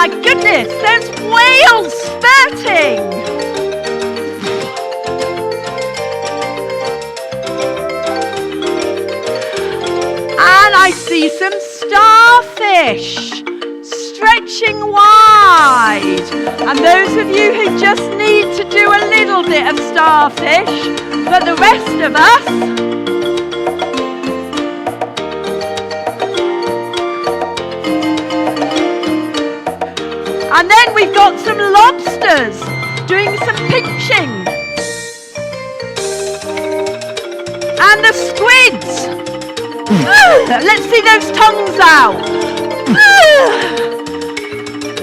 my goodness, there's whales spurting. And I see some starfish stretching wide. And those of you who just need to do a little bit of starfish, but the rest of us, and then we've got some lobsters doing some pinching. And the squids. Let's see those tongues out.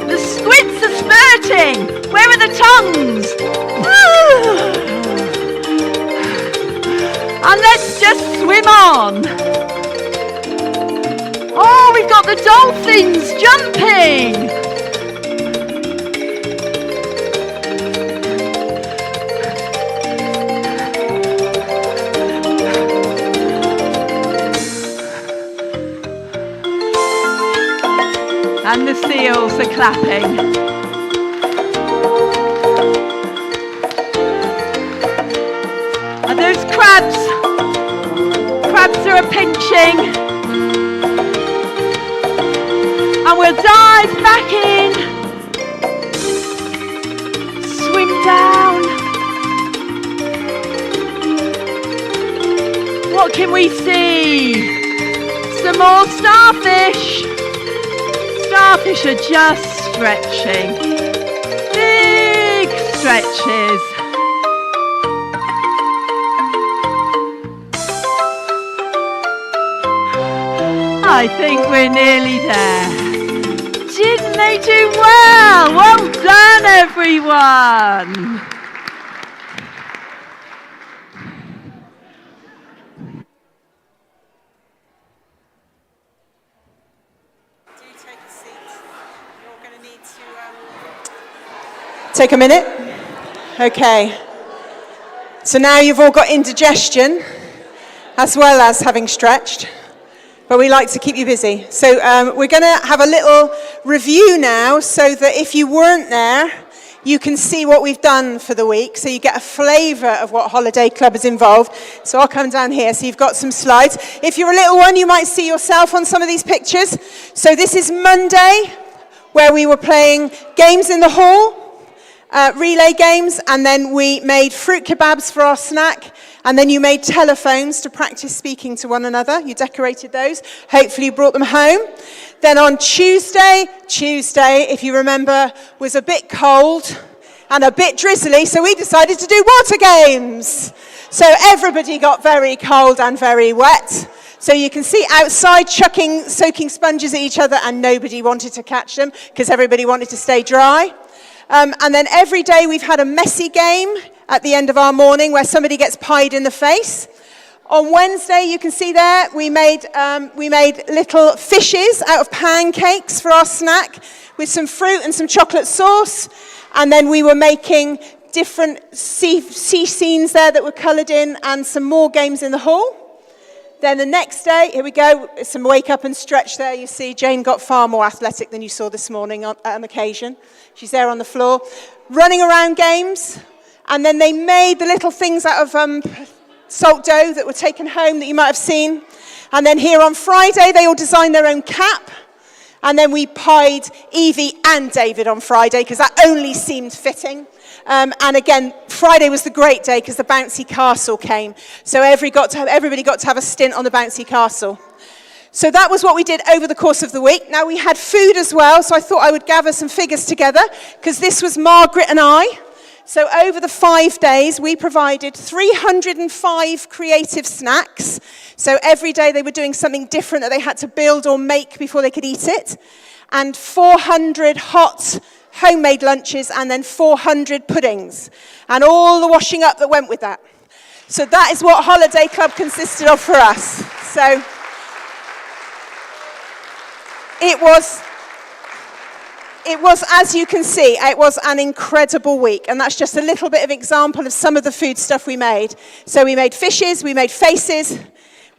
The squids are spurting. Where are the tongues? And let's just swim on. Oh, we've got the dolphins jumping. And the seals are clapping. And those crabs are pinching. And we'll dive back in. Swim down. What can we see? Some more starfish. Starfish are just stretching. Big stretches. I think we're nearly there. Didn't they do well? Well done, everyone. Take a minute. Okay. So now you've all got indigestion, as well as having stretched. But we like to keep you busy. So we're going to have a little review now, so that if you weren't there, you can see what we've done for the week. So you get a flavour of what Holiday Club is involved. So I'll come down here. So you've got some slides. If you're a little one, you might see yourself on some of these pictures. So this is Monday, where we were playing games in the hall. Relay games, and then we made fruit kebabs for our snack, and then you made telephones to practice speaking to one another. You decorated those. Hopefully you brought them home. Then on Tuesday, if you remember, was a bit cold and a bit drizzly, so we decided to do water games. So everybody got very cold and very wet. So you can see outside chucking soaking sponges at each other, and nobody wanted to catch them because everybody wanted to stay dry. And then every day we've had a messy game at the end of our morning where somebody gets pied in the face. On Wednesday, you can see there, we made little fishes out of pancakes for our snack with some fruit and some chocolate sauce. And then we were making different sea scenes there that were coloured in, and some more games in the hall. Then the next day, here we go, some wake up and stretch there. You see Jane got far more athletic than you saw this morning on occasion. She's there on the floor. Running around games. And then they made the little things out of salt dough that were taken home that you might have seen. And then here on Friday, they all designed their own cap. And then we pied Evie and David on Friday, because that only seemed fitting. And again, Friday was the great day because the bouncy castle came. So everybody got to have a stint on the bouncy castle. So that was what we did over the course of the week. Now we had food as well, so I thought I would gather some figures together, because this was Margaret and I. So over the 5 days, we provided 305 creative snacks. So every day they were doing something different that they had to build or make before they could eat it. And 400 hot homemade lunches, and then 400 puddings. And all the washing up that went with that. So that is what Holiday Club consisted of for us. So it was, as you can see, it was an incredible week. And that's just a little bit of example of some of the food stuff we made. So we made fishes, we made faces,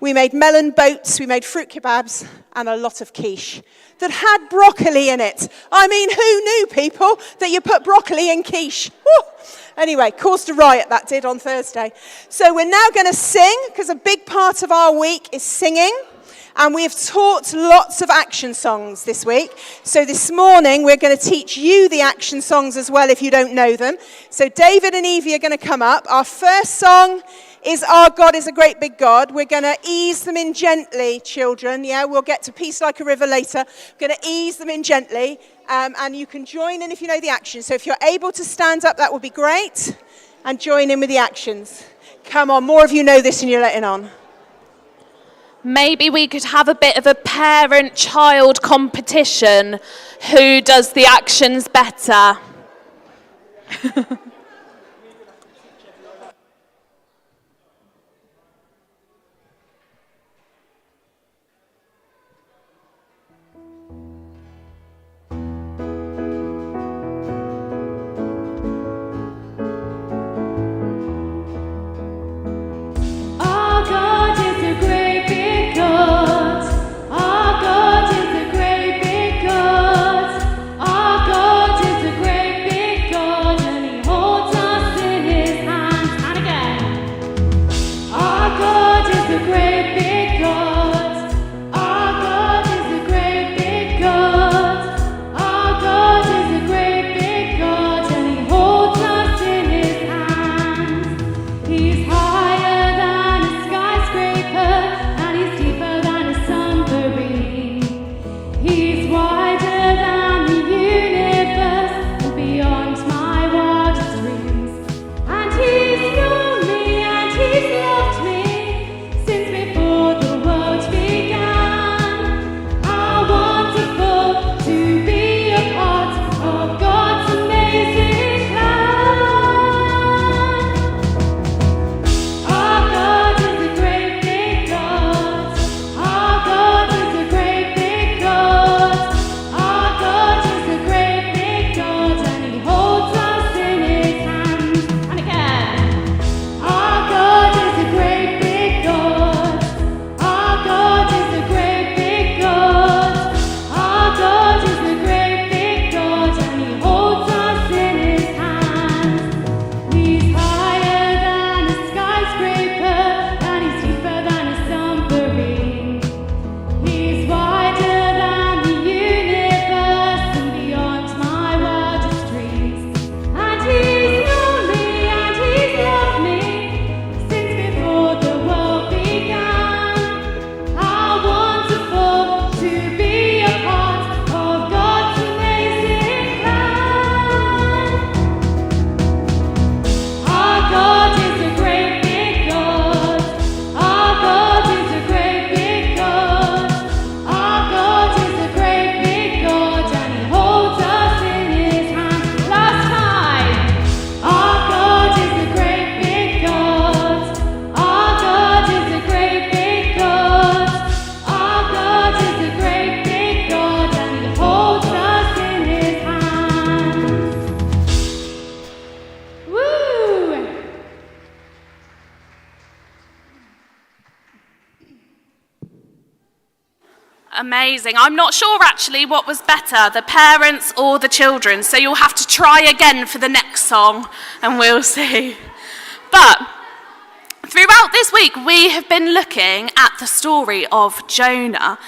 We made melon boats, we made fruit kebabs, and a lot of quiche that had broccoli in it. I mean, who knew, people, that you put broccoli in quiche? Woo! Anyway, caused a riot, that did, on Thursday. So we're now going to sing, because a big part of our week is singing. And we've taught lots of action songs this week. So this morning, we're going to teach you the action songs as well if you don't know them. So David and Evie are going to come up. Our first song is Our God is a Great Big God. We're going to ease them in gently, children. Yeah, we'll get to Peace Like a River later. We're going to ease them in gently. And you can join in if you know the action. So if you're able to stand up, that would be great. And join in with the actions. Come on, more of you know this and you're letting on. Maybe we could have a bit of a parent-child competition. Who does the actions better? Amazing. I'm not sure actually what was better, the parents or the children, so you'll have to try again for the next song and we'll see. But throughout this week we have been looking at the story of Jonah,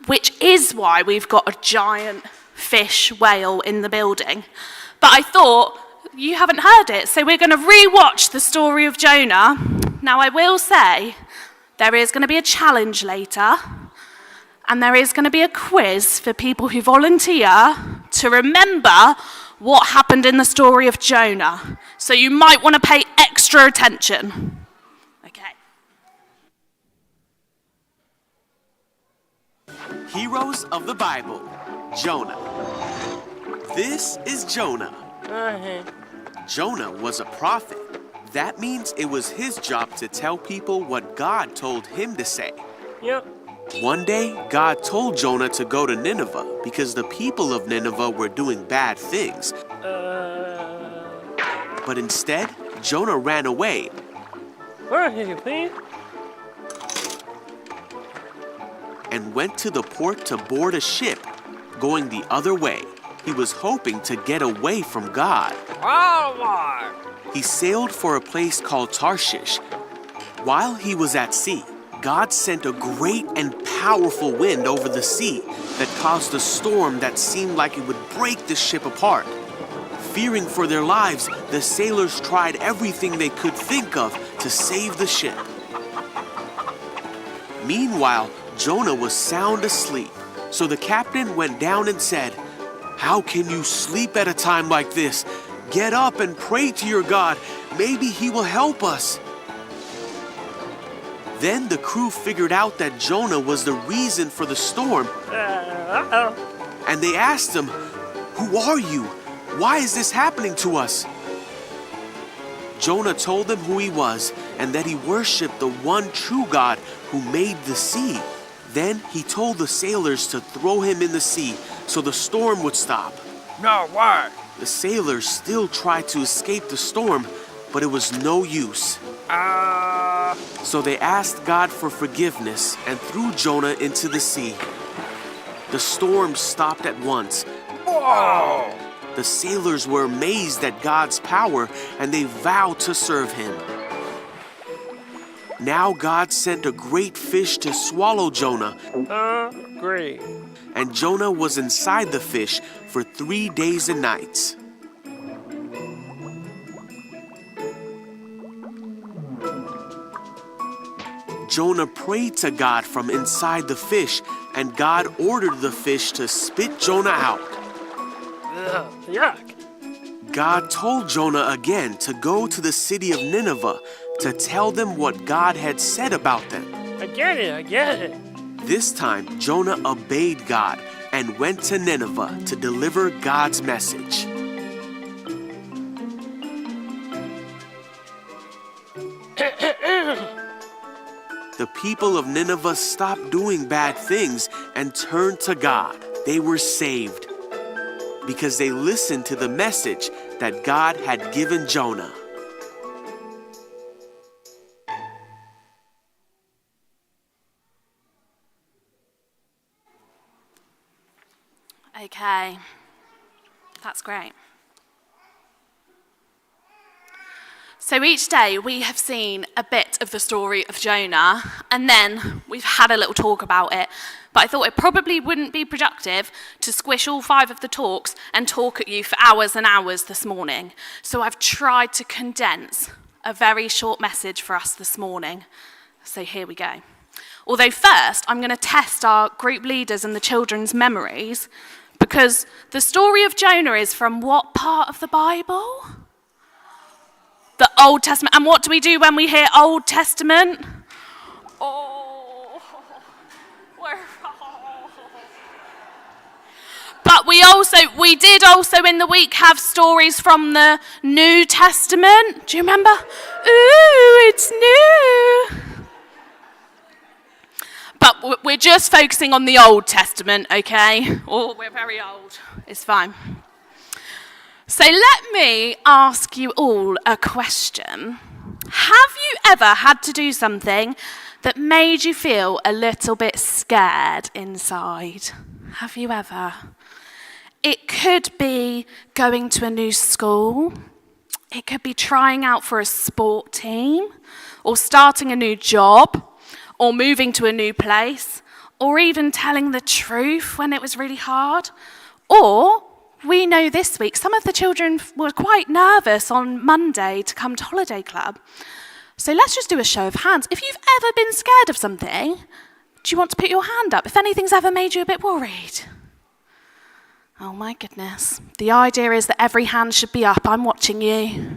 which is why we've got a giant fish whale in the building. But I thought you haven't heard it, so we're going to re-watch the story of Jonah. Now I will say there is going to be a challenge later. And there is going to be a quiz for people who volunteer to remember what happened in the story of Jonah. So you might want to pay extra attention. Okay. Heroes of the Bible, Jonah. This is Jonah. Jonah was a prophet. That means it was his job to tell people what God told him to say. Yep. One day, God told Jonah to go to Nineveh because the people of Nineveh were doing bad things. But instead, Jonah ran away. Where are you, please? and went to the port to board a ship going the other way. He was hoping to get away from God. He sailed for a place called Tarshish. While he was at sea, God sent a great and powerful wind over the sea that caused a storm that seemed like it would break the ship apart. Fearing for their lives, the sailors tried everything they could think of to save the ship. Meanwhile, Jonah was sound asleep, so the captain went down and said, "How can you sleep at a time like this? Get up and pray to your God. Maybe he will help us." Then the crew figured out that Jonah was the reason for the storm. And they asked him, "Who are you? Why is this happening to us?" Jonah told them who he was and that he worshiped the one true God who made the sea. Then he told the sailors to throw him in the sea so the storm would stop. No, why? The sailors still tried to escape the storm, but it was no use. So they asked God for forgiveness and threw Jonah into the sea. The storm stopped at once. Whoa! The sailors were amazed at God's power and they vowed to serve him. Now God sent a great fish to swallow Jonah. Great. And Jonah was inside the fish for 3 days and nights. Jonah prayed to God from inside the fish, and God ordered the fish to spit Jonah out. Yuck. God told Jonah again to go to the city of Nineveh to tell them what God had said about them. I get it. This time, Jonah obeyed God and went to Nineveh to deliver God's message. The people of Nineveh stopped doing bad things and turned to God. They were saved because they listened to the message that God had given Jonah. Okay, that's great. So each day we have seen a bit of the story of Jonah, and then we've had a little talk about it. But I thought it probably wouldn't be productive to squish all 5 of the talks and talk at you for hours and hours this morning. So I've tried to condense a very short message for us this morning. So here we go. Although first, I'm going to test our group leaders and the children's memories, because the story of Jonah is from what part of the Bible? The Old Testament. And what do we do when we hear Old Testament? But we did also in the week have stories from the New Testament. Do you remember? Ooh, it's new. But we're just focusing on the Old Testament, okay? Oh, we're very old. It's fine. So let me ask you all a question. Have you ever had to do something that made you feel a little bit scared inside? Have you ever? It could be going to a new school. It could be trying out for a sport team, or starting a new job, or moving to a new place, or even telling the truth when it was really hard. Or we know this week some of the children were quite nervous on Monday to come to Holiday Club. So let's just do a show of hands. If you've ever been scared of something, do you want to put your hand up if anything's ever made you a bit worried? Oh my goodness. The idea is that every hand should be up. I'm watching you.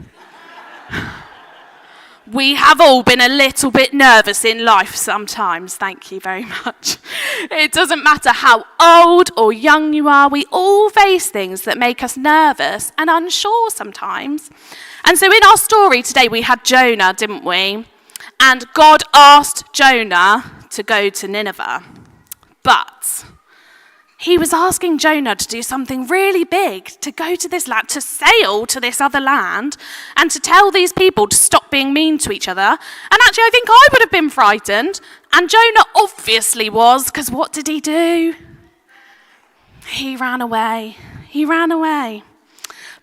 We have all been a little bit nervous in life sometimes, thank you very much. It doesn't matter how old or young you are, we all face things that make us nervous and unsure sometimes. And so in our story today, we had Jonah, didn't we? And God asked Jonah to go to Nineveh. But He was asking Jonah to do something really big, to go to this land, to sail to this other land, and to tell these people to stop being mean to each other. And actually, I think I would have been frightened. And Jonah obviously was, because what did he do? He ran away. He ran away.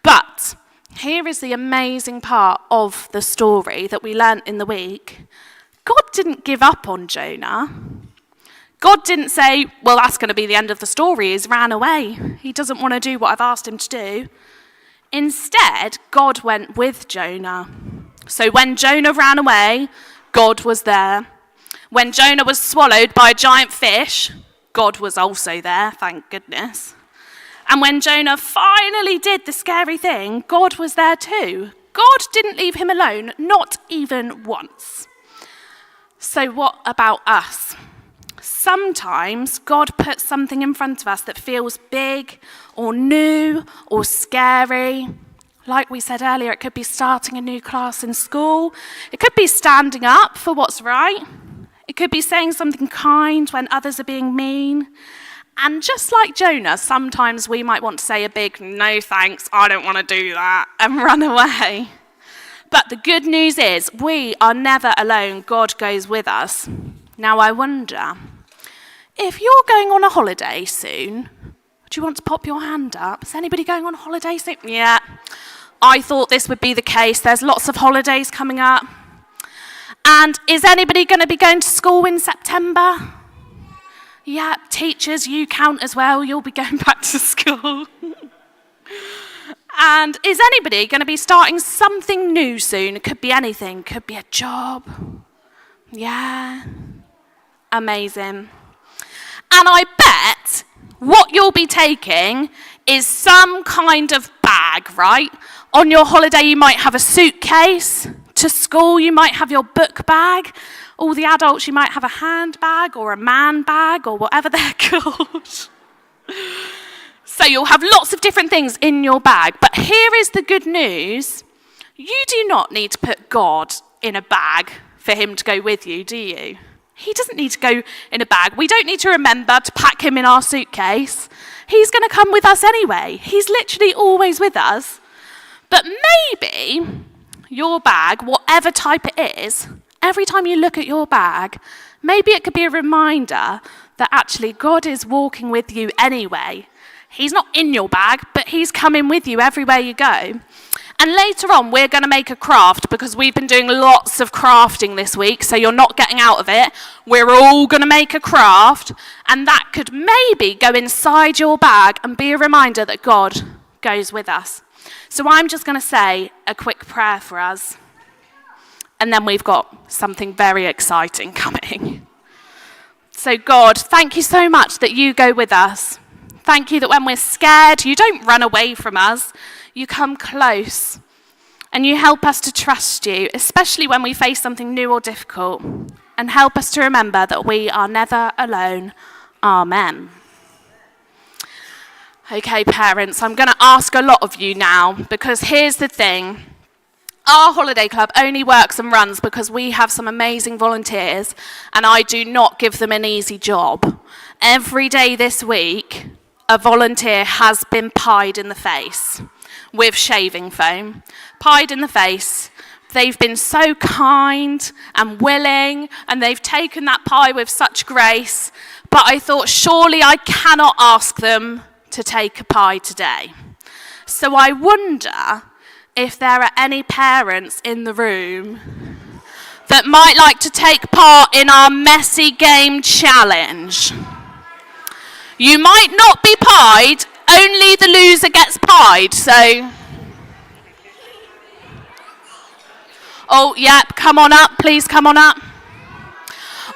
But here is the amazing part of the story that we learnt in the week. God didn't give up on Jonah. God didn't say, well, that's going to be the end of the story. He's ran away. He doesn't want to do what I've asked him to do. Instead, God went with Jonah. So when Jonah ran away, God was there. When Jonah was swallowed by a giant fish, God was also there, thank goodness. And when Jonah finally did the scary thing, God was there too. God didn't leave him alone, not even once. So what about us? Sometimes God puts something in front of us that feels big or new or scary. Like we said earlier, it could be starting a new class in school. It could be standing up for what's right. It could be saying something kind when others are being mean. And just like Jonah, sometimes we might want to say a big no thanks, I don't want to do that, and run away. But the good news is we are never alone. God goes with us. Now I wonder, if you're going on a holiday soon, do you want to pop your hand up? Is anybody going on holiday soon? Yeah, I thought this would be the case. There's lots of holidays coming up. And is anybody going to be going to school in September? Yeah, teachers, you count as well. You'll be going back to school. And is anybody going to be starting something new soon? It could be anything. Could be a job. Yeah. Amazing. And I bet what you'll be taking is some kind of bag, right? On your holiday, you might have a suitcase. To school, you might have your book bag. All the adults, you might have a handbag or a man bag or whatever they're called. So you'll have lots of different things in your bag. But here is the good news. You do not need to put God in a bag for him to go with you, do you? He doesn't need to go in a bag. We don't need to remember to pack him in our suitcase. He's going to come with us anyway. He's literally always with us. But maybe your bag, whatever type it is, every time you look at your bag, maybe it could be a reminder that actually God is walking with you anyway. He's not in your bag, but he's coming with you everywhere you go. And later on, we're going to make a craft because we've been doing lots of crafting this week, so you're not getting out of it. We're all going to make a craft, and that could maybe go inside your bag and be a reminder that God goes with us. So I'm just going to say a quick prayer for us, and then we've got something very exciting coming. So God, thank you so much that you go with us. Thank you that when we're scared, you don't run away from us. You come close and you help us to trust you, especially when we face something new or difficult, and help us to remember that we are never alone. Amen. Okay, parents, I'm going to ask a lot of you now, because here's the thing. Our holiday club only works and runs because we have some amazing volunteers, and I do not give them an easy job. Every day this week, a volunteer has been pied in the face with shaving foam. Pied in the face. They've been so kind and willing, and they've taken that pie with such grace. But I thought, surely I cannot ask them to take a pie today. So I wonder if there are any parents in the room that might like to take part in our messy game challenge. You might not be pied, only the loser gets pied, so... Oh, yep, come on up, please come on up.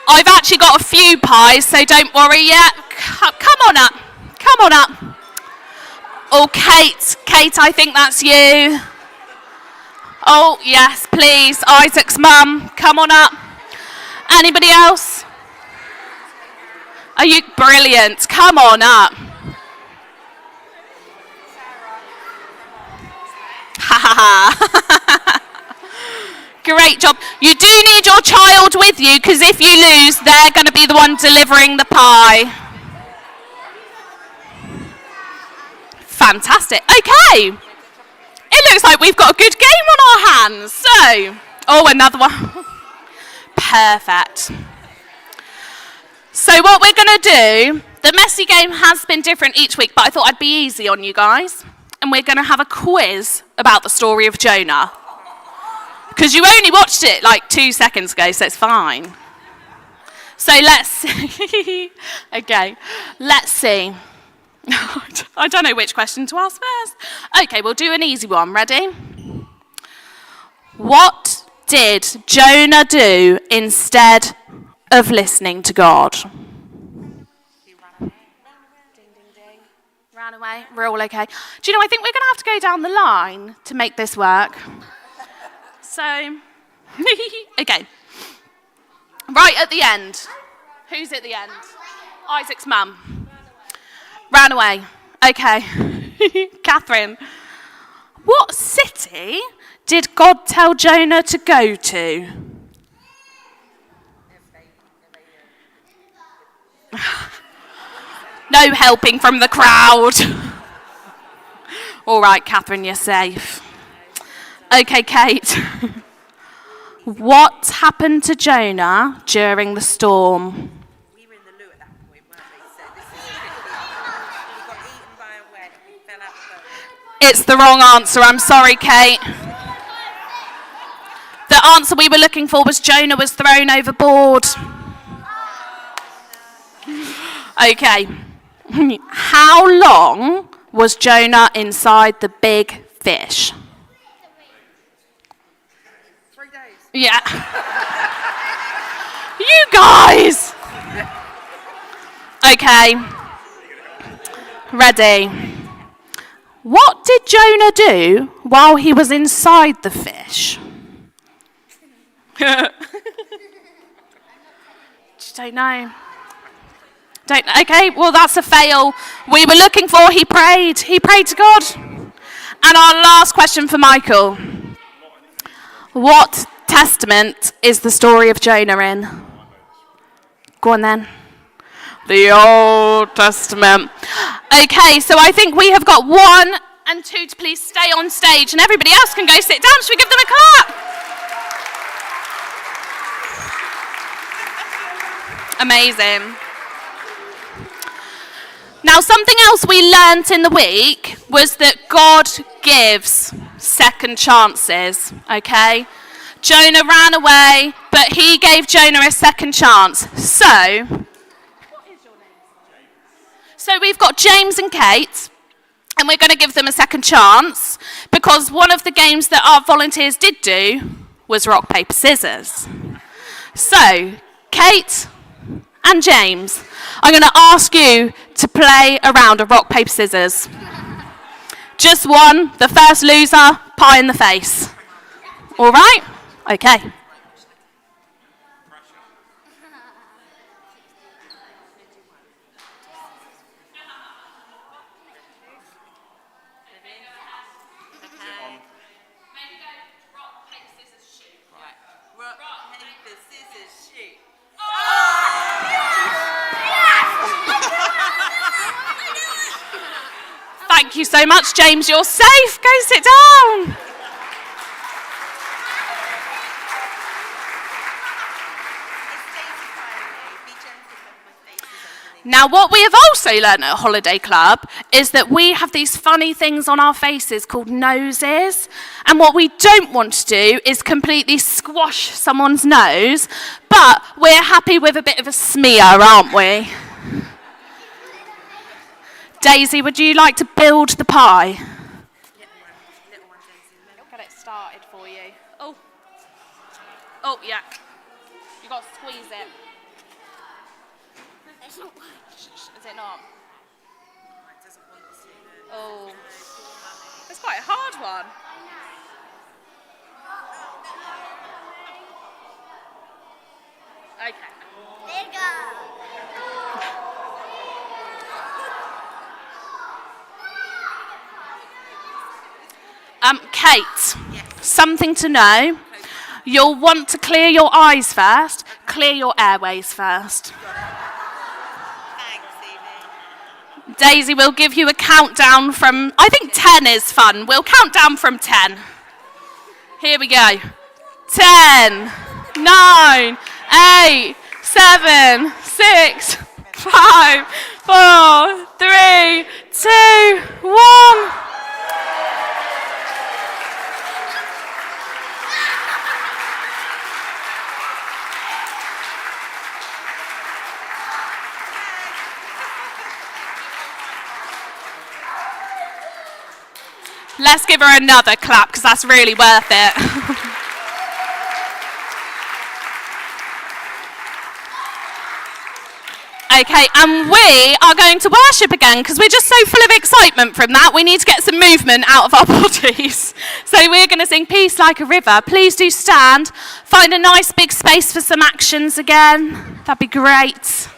I've actually got a few pies, so don't worry yet. Come on up, come on up. Oh, Kate, I think that's you. Oh, yes, please, Isaac's mum, come on up. Anybody else? Are you brilliant? Come on up. Ha ha ha. Great job. You do need your child with you, because if you lose, they're going to be the one delivering the pie. Fantastic. Okay. It looks like we've got a good game on our hands. So, another one. Perfect. So what we're going to do, the messy game has been different each week, but I thought I'd be easy on you guys. And we're going to have a quiz about the story of Jonah. Because you only watched it like 2 seconds ago, so it's fine. So let's see. Okay, let's see. I don't know which question to ask first. Okay, we'll do an easy one. Ready? What did Jonah do instead of listening to God? He ran away. Ding, ding, ding. Ran away. We're all okay. Do you know, I think we're going to have to go down the line to make this work. So, okay. Right at the end. Who's at the end? Isaac's mum. Ran away. Okay. Catherine. What city did God tell Jonah to go to? No helping from the crowd. All right, Catherine, you're safe. Okay, Kate. What happened to Jonah during the storm? We were in the loo at that point, weren't we? So this is tricky. We got eaten by a whale. We fell out of the boat. It's the wrong answer. I'm sorry, Kate. The answer we were looking for was Jonah was thrown overboard. Okay. How long was Jonah inside the big fish? 3 days. Yeah. You guys! Okay. Ready. What did Jonah do while he was inside the fish? Just don't know. Okay, well, that's a fail. We were looking for, he prayed. He prayed to God. And our last question for Michael. What testament is the story of Jonah in? Go on then. The Old Testament. Okay, so I think we have got 1 and 2 to please stay on stage, and everybody else can go sit down. Should we give them a clap? Amazing. Now, something else we learnt in the week was that God gives second chances, okay? Jonah ran away, but he gave Jonah a second chance. So we've got James and Kate, and we're going to give them a second chance because one of the games that our volunteers did do was rock, paper, scissors. So, Kate and James, I'm going to ask you to play a round of rock, paper, scissors. Just one, the first loser, pie in the face. All right? Okay. Rock, paper, scissors, shoot. Thank you so much, James. You're safe. Go sit down. Now, what we have also learned at Holiday Club is that we have these funny things on our faces called noses. And what we don't want to do is completely squash someone's nose, but we're happy with a bit of a smear, aren't we? Daisy, would you like to build the pie? Little one, Daisy. Get it started for you. Oh, yeah. You got to squeeze it. Is it not? Oh, it's quite a hard one. Okay. There you go. Kate, something to know. You'll want to clear your eyes first, clear your airways first. Thanks, Evie. Daisy will give you a countdown from, I think 10 is fun. We'll count down from 10. Here we go. 10, 9, 8, 7, 6, 5, 4, 3, 2, 1. Let's give her another clap because that's really worth it. Okay, and we are going to worship again because we're just so full of excitement from that. We need to get some movement out of our bodies. So we're going to sing Peace Like a River. Please do stand. Find a nice big space for some actions again. That'd be great.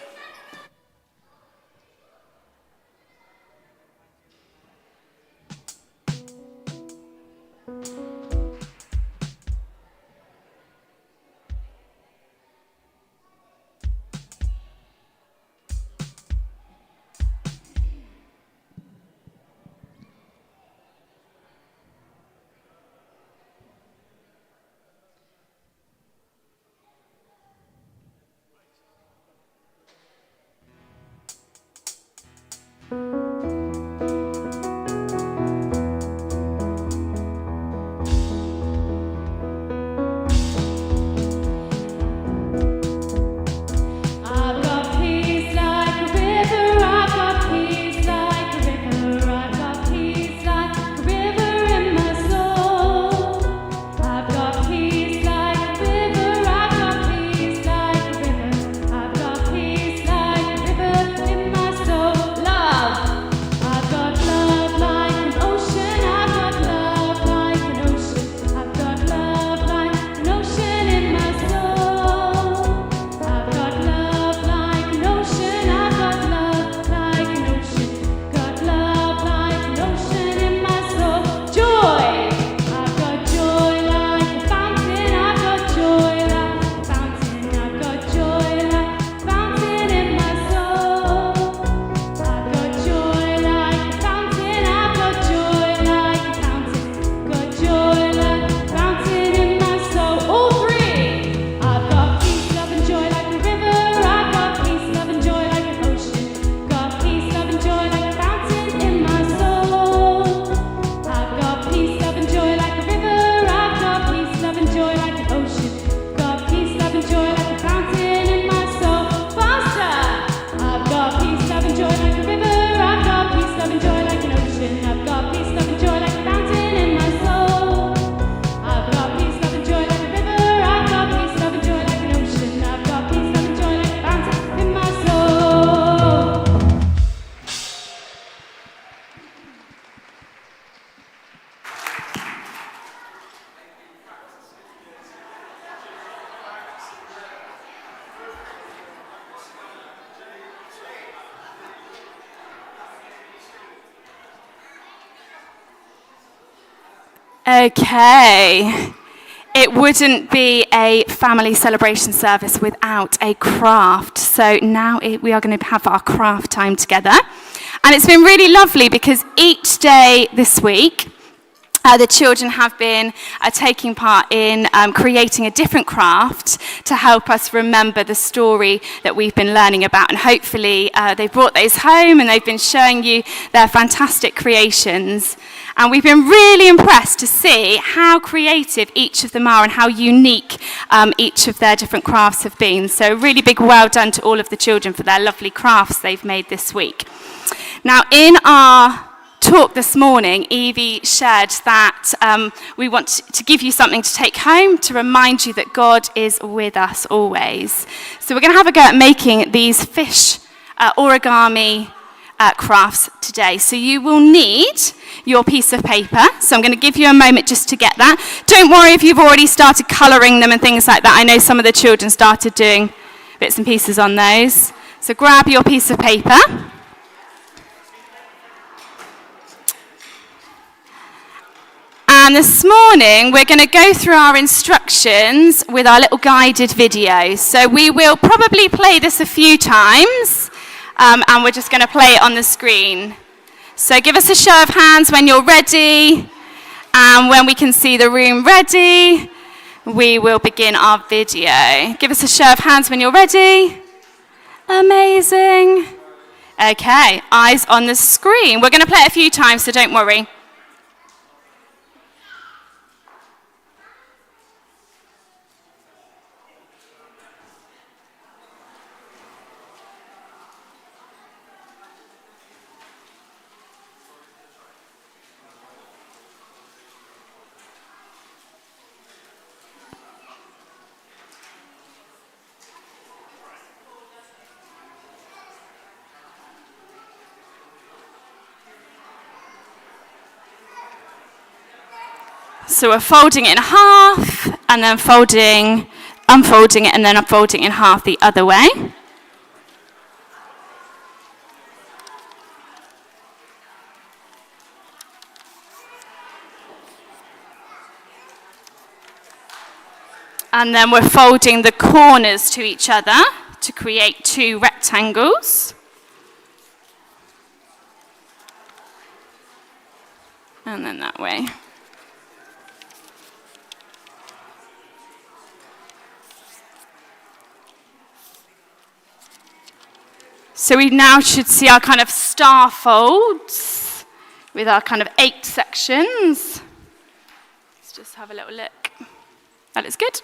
Okay. It wouldn't be a family celebration service without a craft. So now we are going to have our craft time together. And it's been really lovely because each day this week, the children have been taking part in creating a different craft to help us remember the story that we've been learning about. And hopefully they've brought those home and they've been showing you their fantastic creations. And we've been really impressed to see how creative each of them are and how unique each of their different crafts have been. So really big well done to all of the children for their lovely crafts they've made this week. Now in our talk this morning, Evie shared that we want to give you something to take home to remind you that God is with us always. So we're going to have a go at making these fish origami crafts today. So you will need your piece of paper. So I'm going to give you a moment just to get that. Don't worry if you've already started colouring them and things like that. I know some of the children started doing bits and pieces on those. So grab your piece of paper. And this morning, we're going to go through our instructions with our little guided video. So we will probably play this a few times. and we're just going to play it on the screen. So give us a show of hands when you're ready, and when we can see the room ready, we will begin our video. Give us a show of hands when you're ready. Amazing. Okay, eyes on the screen. We're going to play it a few times, so don't worry. So we're folding it in half, and then unfolding it, and then unfolding it in half the other way. And then we're folding the corners to each other to create 2 rectangles. And then that way. So we now should see our kind of star folds with our kind of 8 sections. Let's just have a little look. That looks good.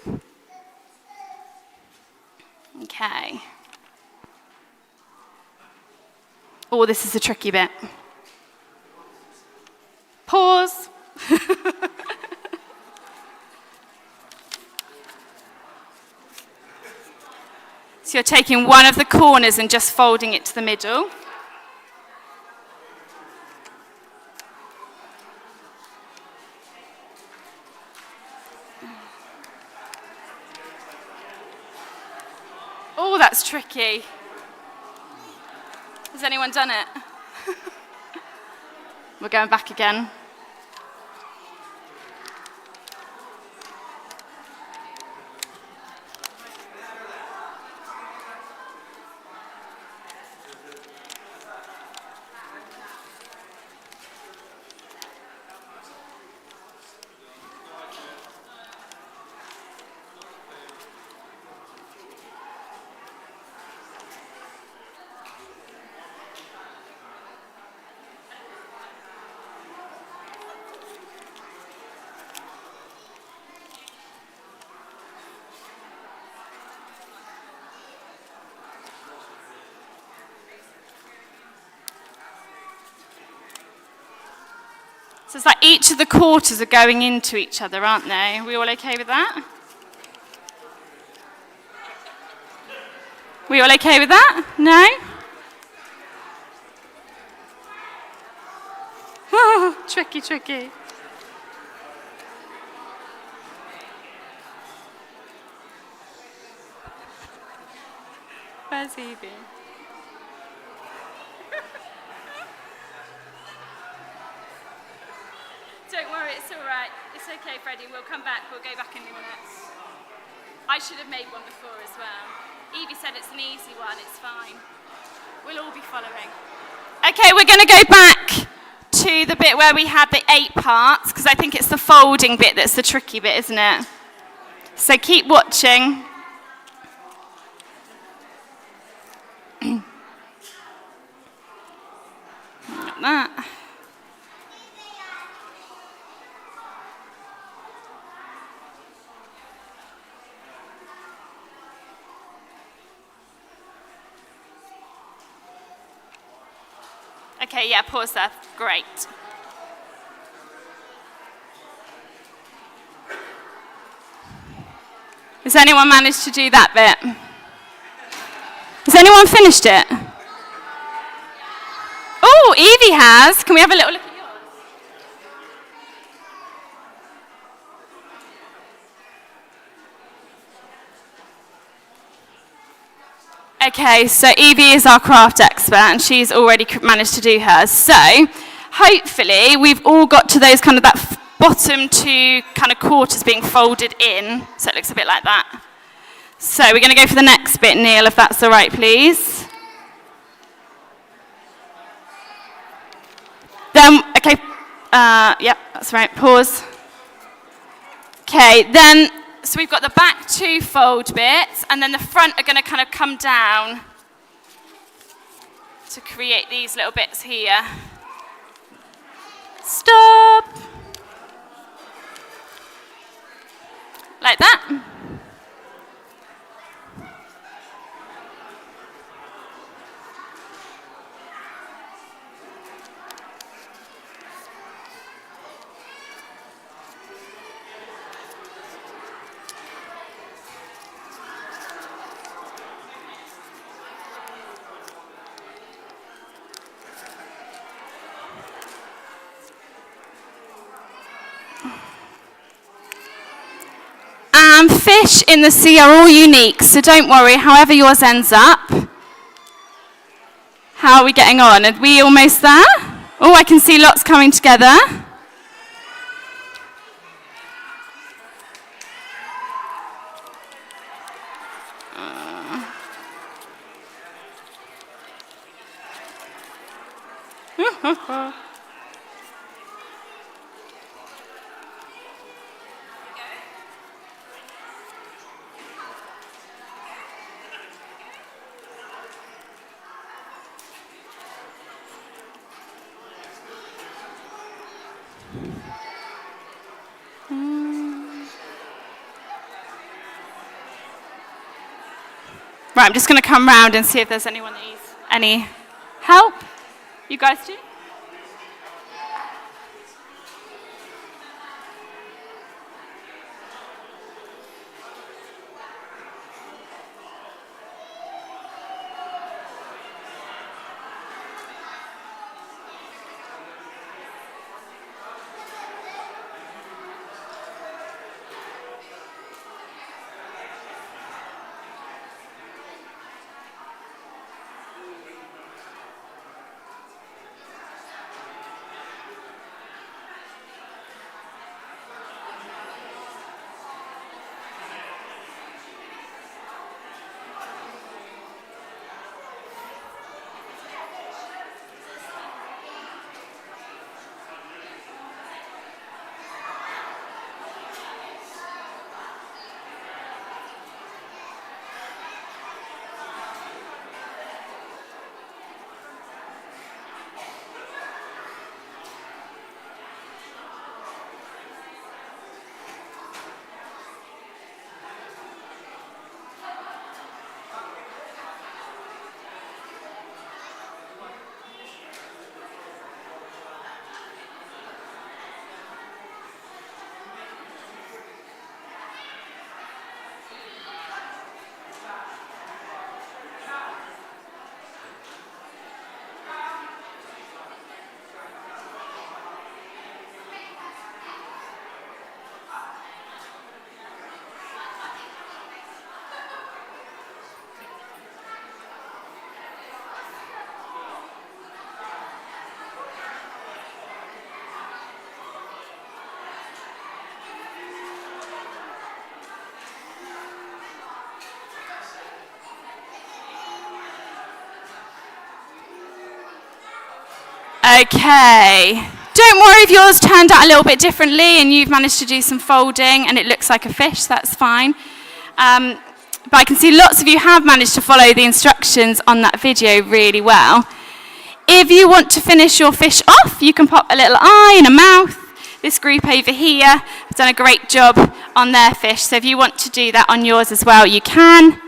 Okay. Oh, this is a tricky bit. Pause. So you're taking one of the corners and just folding it to the middle. Oh, that's tricky. Has anyone done it? We're going back again. So it's like each of the quarters are going into each other, aren't they? Are we all okay with that? We all okay with that? No? Oh, tricky, tricky. Where's Evie? Don't worry, it's all right. It's okay, Freddie. We'll come back. We'll go back in minutes. I should have made one before as well. Evie said it's an easy one. It's fine. We'll all be following. Okay, we're going to go back to the bit where we had the 8 parts, because I think it's the folding bit that's the tricky bit, isn't it? So keep watching. Like that. Okay, yeah, pause there. Great. Has anyone managed to do that bit? Has anyone finished it? Oh, Evie has. Can we have a little look at yours? Okay, so Evie is our craft expert and she's already managed to do hers. So hopefully we've all got to those kind of that bottom 2 kind of quarters being folded in. So it looks a bit like that. So we're going to go for the next bit, Neil, if that's all right, please. Then, okay, yep, that's right, pause. Okay, then, so we've got the back two fold bits, and then the front are going to kind of come down to create these little bits here. Stop. Like that. Fish in the sea are all unique, so don't worry, however yours ends up. How are we getting on? Are we almost there? Oh, I can see lots coming together. Right, I'm just going to come round and see if there's anyone that needs any help. You guys do? Okay. Don't worry if yours turned out a little bit differently and you've managed to do some folding and it looks like a fish, that's fine. But I can see lots of you have managed to follow the instructions on that video really well. If you want to finish your fish off, you can pop a little eye and a mouth. This group over here have done a great job on their fish, so if you want to do that on yours as well, you can.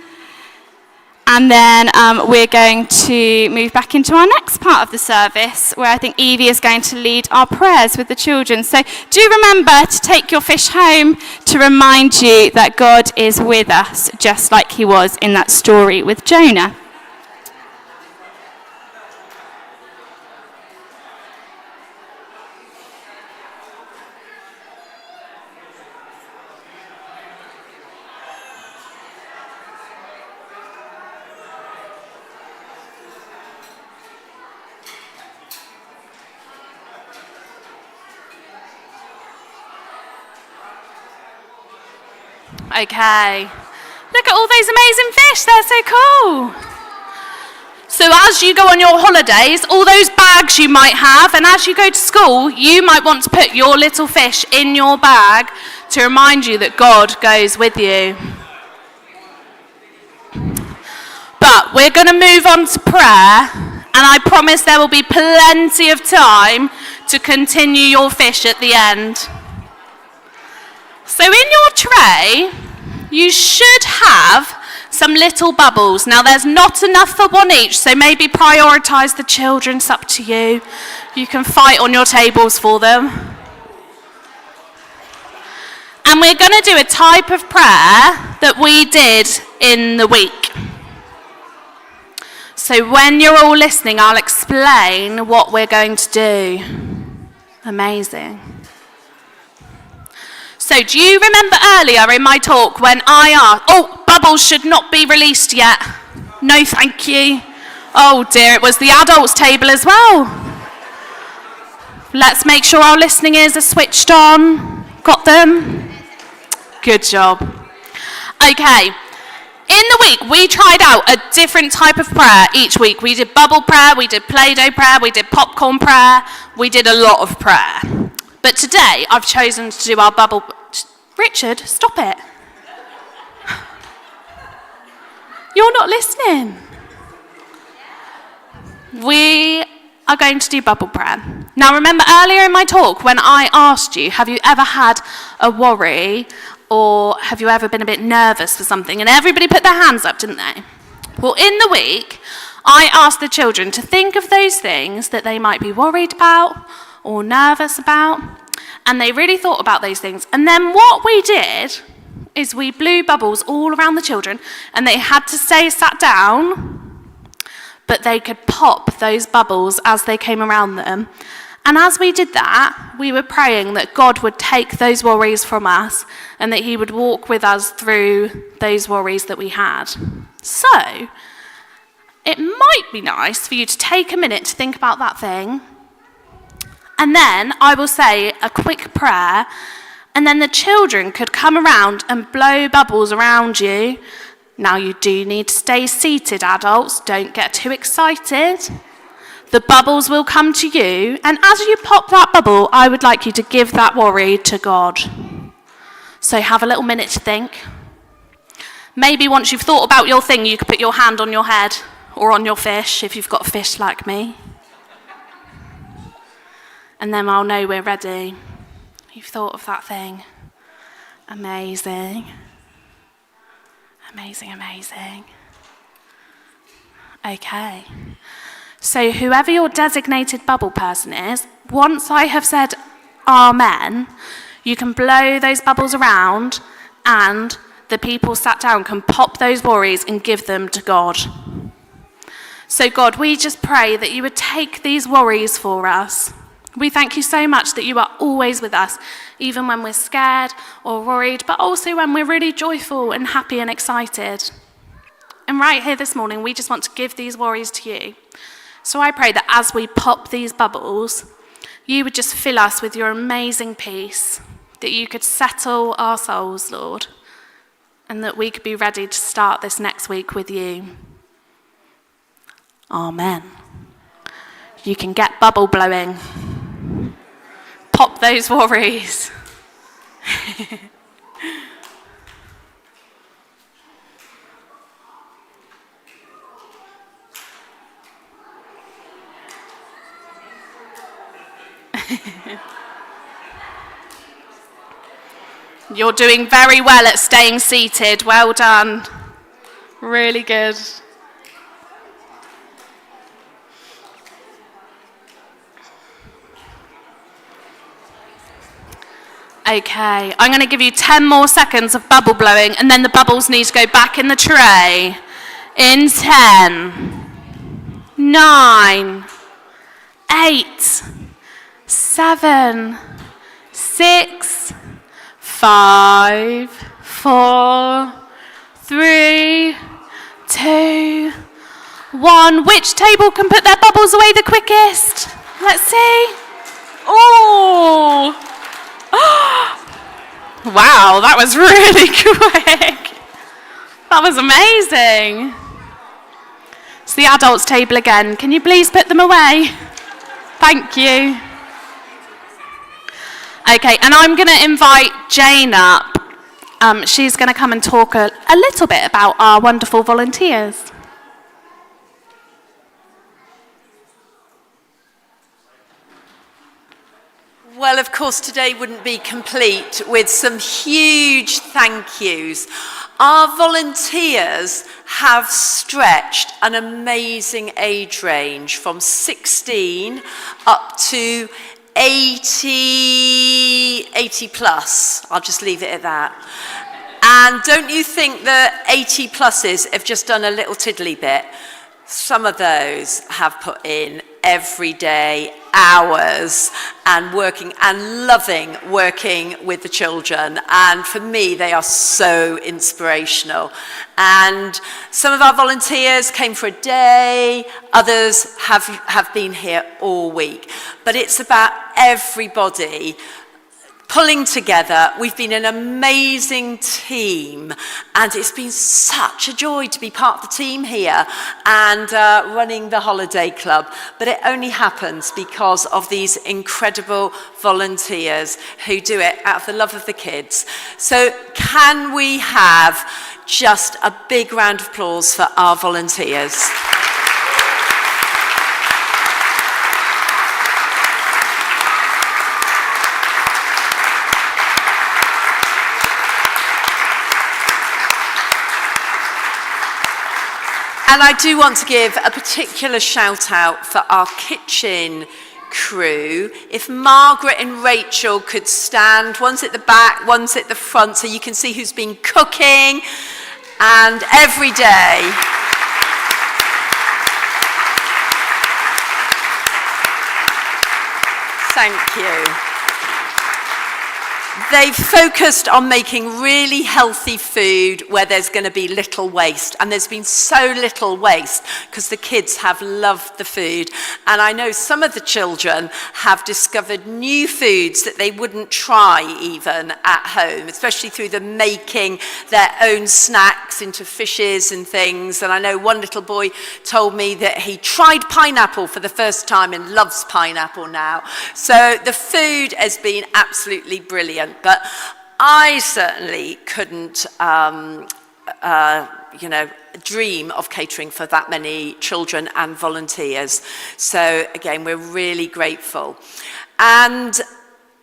And then we're going to move back into our next part of the service, where I think Evie is going to lead our prayers with the children. So do remember to take your fish home to remind you that God is with us, just like he was in that story with Jonah. Okay, look at all those amazing fish, they're so cool. So So as you go on your holidays, all those bags you might have, and as you go to school, you might want to put your little fish in your bag to remind you that God goes with you. But we're going to move on to prayer, and I promise there will be plenty of time to continue your fish at the end. So in your tray, you should have some little bubbles. Now there's not enough for one each, so maybe prioritise the children, it's up to you. You can fight on your tables for them. And we're going to do a type of prayer that we did in the week. So when you're all listening, I'll explain what we're going to do. Amazing. So do you remember earlier in my talk when I asked, oh, bubbles should not be released yet. No, thank you. Oh dear, it was the adults table as well. Let's make sure our listening ears are switched on. Got them? Good job. Okay. In the week, we tried out a different type of prayer each week. We did bubble prayer, we did Play-Doh prayer, we did popcorn prayer, we did a lot of prayer. But today, I've chosen to do our bubble... Richard, stop it. You're not listening. We are going to do bubble prayer. Now, remember earlier in my talk when I asked you, have you ever had a worry or have you ever been a bit nervous for something? And everybody put their hands up, didn't they? Well, in the week, I asked the children to think of those things that they might be worried about or nervous about. And they really thought about those things. And then what we did is we blew bubbles all around the children, and they had to stay sat down, but they could pop those bubbles as they came around them. And as we did that, we were praying that God would take those worries from us and that he would walk with us through those worries that we had. So, it might be nice for you to take a minute to think about that thing. And then I will say a quick prayer, and then the children could come around and blow bubbles around you. Now you do need to stay seated, adults. Don't get too excited. The bubbles will come to you, and as you pop that bubble, I would like you to give that worry to God. So have a little minute to think. Maybe once you've thought about your thing, you could put your hand on your head or on your fish if you've got a fish like me. And then I'll know we're ready. You've thought of that thing. Amazing. Amazing, amazing. Okay. So whoever your designated bubble person is, once I have said Amen, you can blow those bubbles around and the people sat down can pop those worries and give them to God. So God, we just pray that you would take these worries for us. We thank you so much that you are always with us, even when we're scared or worried, but also when we're really joyful and happy and excited. And right here this morning, we just want to give these worries to you. So I pray that as we pop these bubbles, you would just fill us with your amazing peace, that you could settle our souls, Lord, and that we could be ready to start this next week with you. Amen. You can get bubble blowing. Pop those worries. You're doing very well at staying seated. Well done. Really good. Okay, I'm going to give you 10 more seconds of bubble blowing, and then the bubbles need to go back in the tray. In 10, 9, 8, 7, 6, 5, 4, 3, 2, 1. Which table can put their bubbles away the quickest? Let's see. Oh! Wow, that was really quick. That was amazing. It's the adults table again. Can you please put them away? Thank you. Okay, and I'm going to invite Jane up. She's going to come and talk a little bit about our wonderful volunteers. Well, of course, today wouldn't be complete with some huge thank yous. Our volunteers have stretched an amazing age range from 16 up to 80 plus. I'll just leave it at that. And don't you think that 80 pluses have just done a little tiddly bit? Some of those have put in every day hours and working and loving working with the children, and for me they are so inspirational. And some of our volunteers came for a day, others have been here all week, but it's about everybody pulling together. We've been an amazing team, and it's been such a joy to be part of the team here and running the holiday club. But it only happens because of these incredible volunteers who do it out of the love of the kids. So can we have just a big round of applause for our volunteers? And I do want to give a particular shout out for our kitchen crew. If Margaret and Rachel could stand, one's at the back, one's at the front, so you can see who's been cooking and every day. Thank you. They've focused on making really healthy food where there's going to be little waste. And there's been so little waste because the kids have loved the food. And I know some of the children have discovered new foods that they wouldn't try even at home, especially through the making their own snacks into fishes and things. And I know one little boy told me that he tried pineapple for the first time and loves pineapple now. So the food has been absolutely brilliant. But I certainly couldn't, dream of catering for that many children and volunteers. So again, we're really grateful. And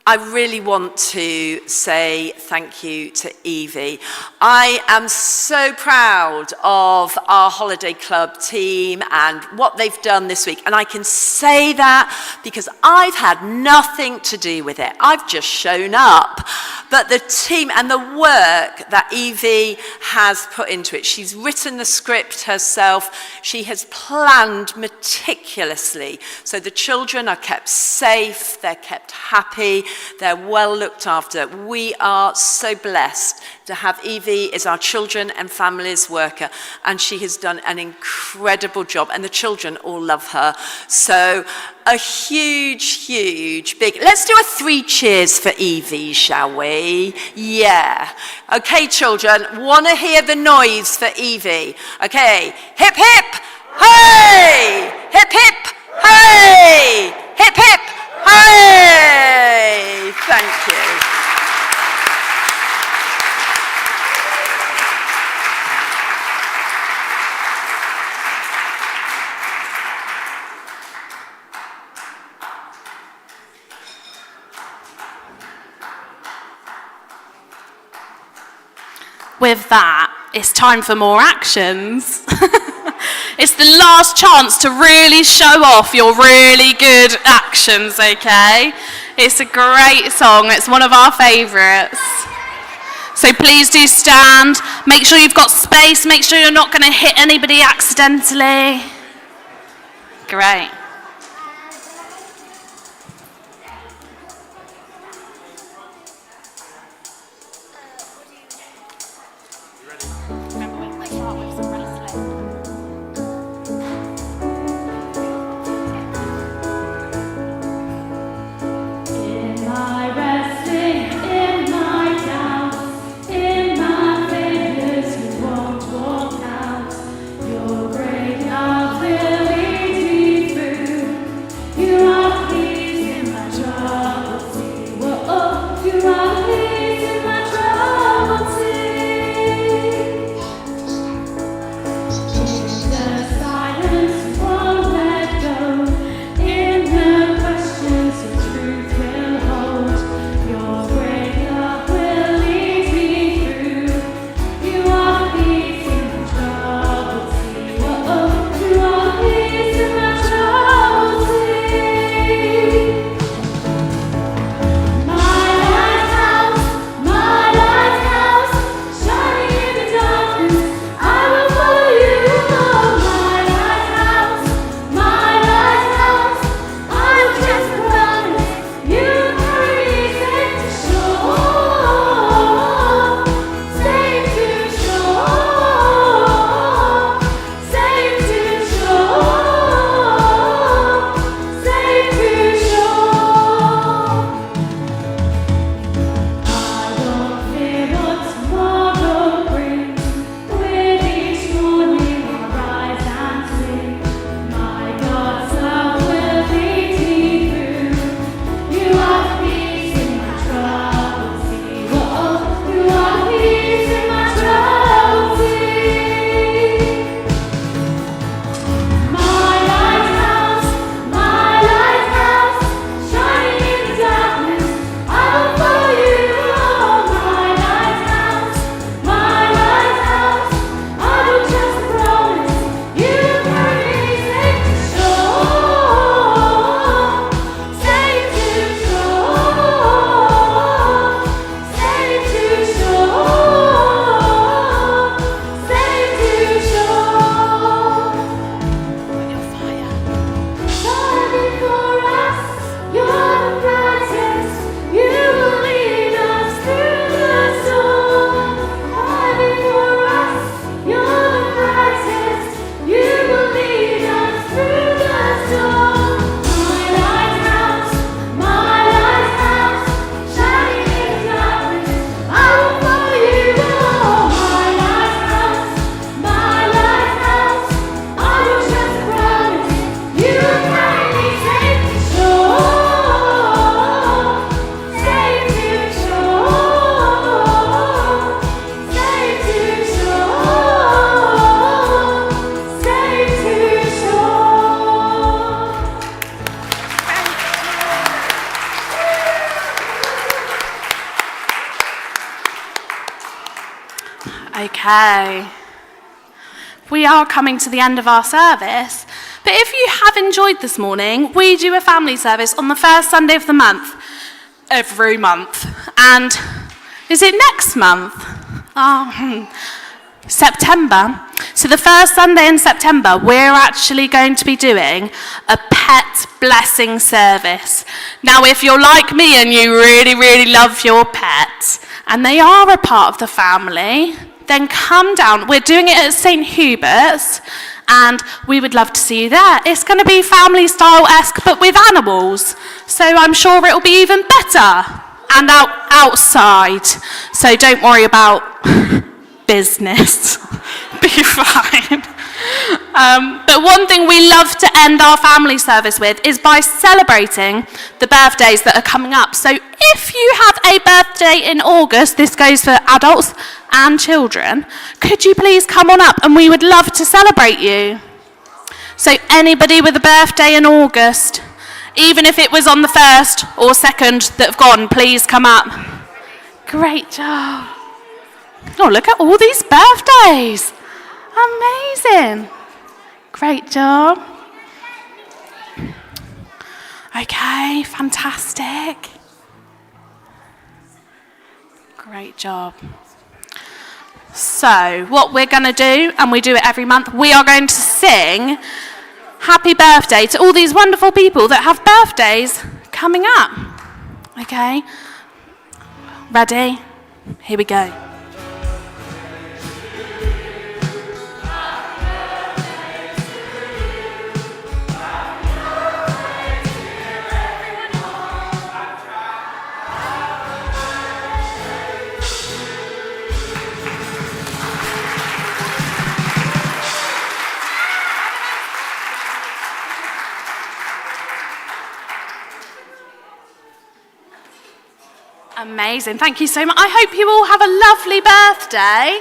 I really want to say thank you to Evie. I am so proud of our holiday club team and what they've done this week. And I can say that because I've had nothing to do with it. I've just shown up. But the team and the work that Evie has put into it, she's written the script herself. She has planned meticulously. So the children are kept safe, they're kept happy, they're well looked after. We are so blessed to have Evie as our children and families worker, and she has done an incredible job, and the children all love her. So a huge, big, let's do a 3 cheers for Evie, shall we? Yeah. Okay, children, want to hear the noise for Evie? Okay, hip, hip, hey! Hip, hip, hey! Hip, hip, hey! Thank you. With that, it's time for more actions. It's the last chance to really show off your really good actions, okay? It's a great song. It's one of our favourites. So please do stand. Make sure you've got space. Make sure you're not going to hit anybody accidentally. Great. Your great love Okay. We are coming to the end of our service, but if you have enjoyed this morning, we do a family service on the first Sunday of the month, every month. And is it next month? September. So the first Sunday in September, we're actually going to be doing a pet blessing service. Now, if you're like me and you really, really love your pet, and they are a part of the family, then come down. We're doing it at St. Hubert's, and we would love to see you there. It's going to be family-style-esque, but with animals. So I'm sure it'll be even better. And outside. So don't worry about business. Be fine. But one thing we love to end our family service with is by celebrating the birthdays that are coming up. So if you have a birthday in August, this goes for adults and children, could you please come on up and we would love to celebrate you. So anybody with a birthday in August, even if it was on the 1st or 2nd that have gone, please come up. Great job. Oh, look at all these birthdays. Amazing. Great job. Okay, fantastic. Great job. So, what we're going to do, and we do it every month, we are going to sing happy birthday to all these wonderful people that have birthdays coming up. Okay? Ready? Here we go. Amazing, thank you so much. I hope you all have a lovely birthday.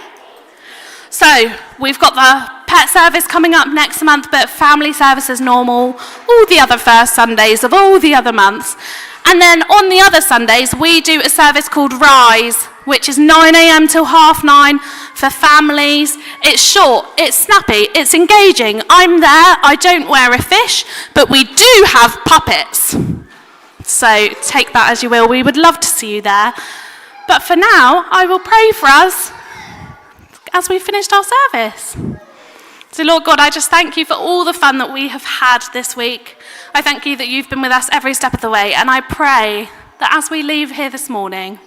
So, we've got the pet service coming up next month, but family service as normal, all the other first Sundays of all the other months. And then on the other Sundays, we do a service called Rise, which is 9 a.m. till 9:30 for families. It's short, it's snappy, it's engaging. I'm there, I don't wear a fish, but we do have puppets. So take that as you will. We would love to see you there. But for now, I will pray for us as we finished our service. So Lord God, I just thank you for all the fun that we have had this week. I thank you that you've been with us every step of the way. And I pray that as we leave here this morning,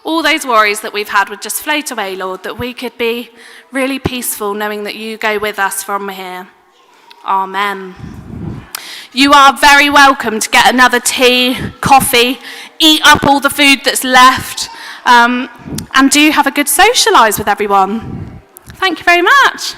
all those worries that we've had would just float away, Lord, that we could be really peaceful knowing that you go with us from here. Amen. You are very welcome to get another tea, coffee, eat up all the food that's left, and do have a good socialise with everyone. Thank you very much.